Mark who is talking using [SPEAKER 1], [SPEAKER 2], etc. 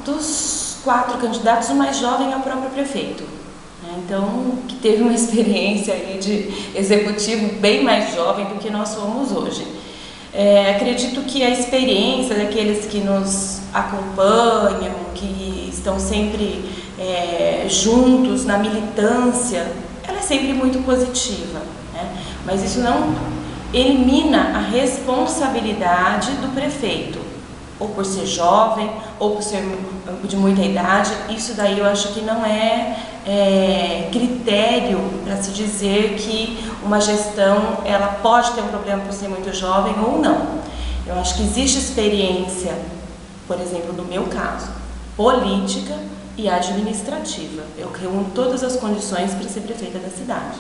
[SPEAKER 1] Dos 4 candidatos, o mais jovem é o próprio prefeito, né? Então, que teve uma experiência aí de executivo bem mais jovem do que nós somos hoje. Acredito que a experiência daqueles que nos acompanham, que estão sempre juntos na militância, ela é sempre muito positiva, né? Mas isso não elimina a responsabilidade do prefeito, ou por ser jovem, ou por ser de muita idade. Isso daí eu acho que não é critério para se dizer que uma gestão ela pode ter um problema por ser muito jovem ou não. Eu acho que existe experiência, por exemplo, no meu caso, política e administrativa. Eu reúno todas as condições para ser prefeita da cidade.